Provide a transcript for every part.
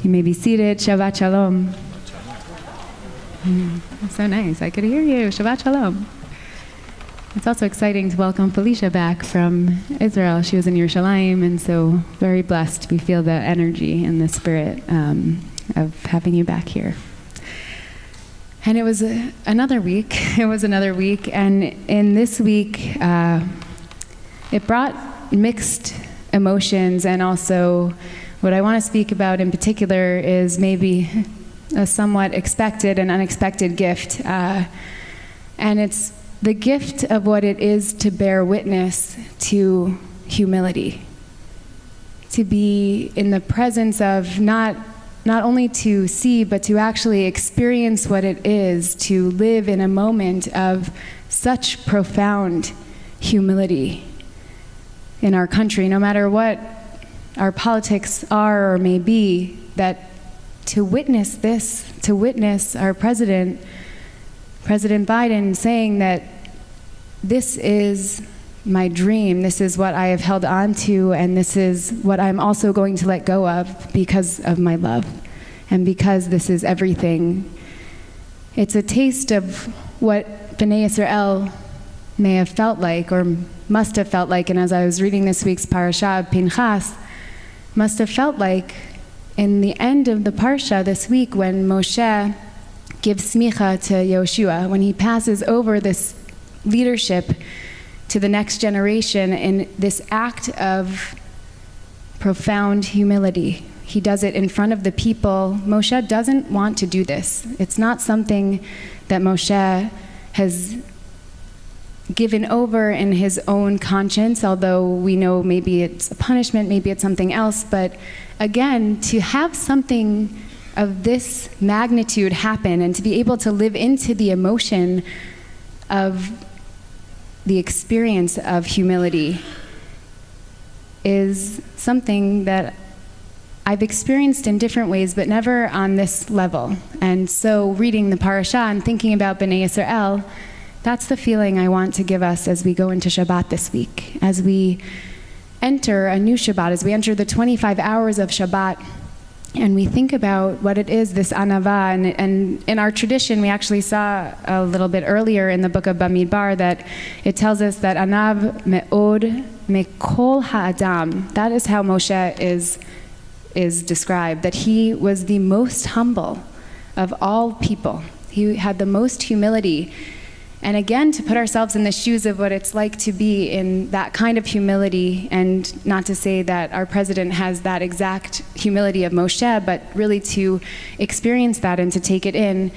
You may be seated. Shabbat Shalom. So nice. I could hear you. Shabbat Shalom. It's also exciting to welcome Felicia back from Israel. She was in Yerushalayim, and so very blessed. We feel the energy and the spirit of having you back here. And it was another week. It was another week, and in this week, it brought mixed emotions, and also what I want to speak about in particular is maybe a somewhat expected and unexpected gift. And it's the gift of what it is to bear witness to humility. To be in the presence of not only to see, but to actually experience what it is to live in a moment of such profound humility in our country, no matter what our politics are or may be, that to witness this, to witness our President Biden saying that this is my dream, this is what I have held on to, and this is what I'm also going to let go of because of my love, and because this is everything. It's a taste of what Bnei Yisrael may have felt like, or must have felt like, and as I was reading this week's parasha, Pinchas, must have felt like in the end of the parsha this week when Moshe gives smicha to Yoshua, when he passes over this leadership to the next generation in this act of profound humility. He does it in front of the people. Moshe doesn't want to do this. It's not something that Moshe has given over in his own conscience, although we know maybe it's a punishment, maybe it's something else. But again, to have something of this magnitude happen and to be able to live into the emotion of the experience of humility is something that I've experienced in different ways, but never on this level. And so reading the parasha and thinking about Bnei Yisrael, that's the feeling I want to give us as we go into Shabbat this week, as we enter a new Shabbat, as we enter the 25 hours of Shabbat, and we think about what it is, this anava. And in our tradition, we actually saw a little bit earlier in the book of Bamidbar that it tells us that anav me'od mekol ha'adam. That is how Moshe is described, that he was the most humble of all people. He had the most humility. And again, to put ourselves in the shoes of what it's like to be in that kind of humility, and not to say that our president has that exact humility of Moshe, but really to experience that and to take it in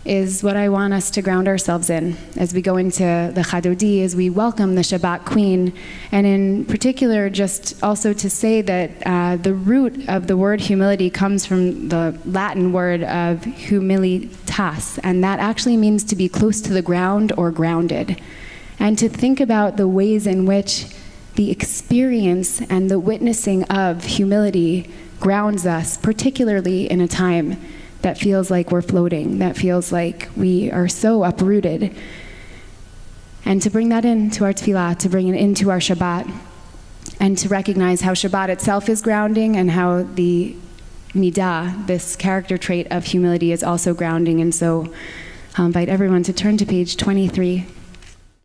is what I want us to ground ourselves in as we go into the Chadodi, as we welcome the Shabbat Queen, and in particular just also to say that the root of the word humility comes from the Latin word of humilitas, and that actually means to be close to the ground or grounded, and to think about the ways in which the experience and the witnessing of humility grounds us, particularly in a time that feels like we're floating, that feels like we are so uprooted. And to bring that into our tefillah, to bring it into our Shabbat, and to recognize how Shabbat itself is grounding and how the midah, this character trait of humility, is also grounding. And so I'll invite everyone to turn to page 23.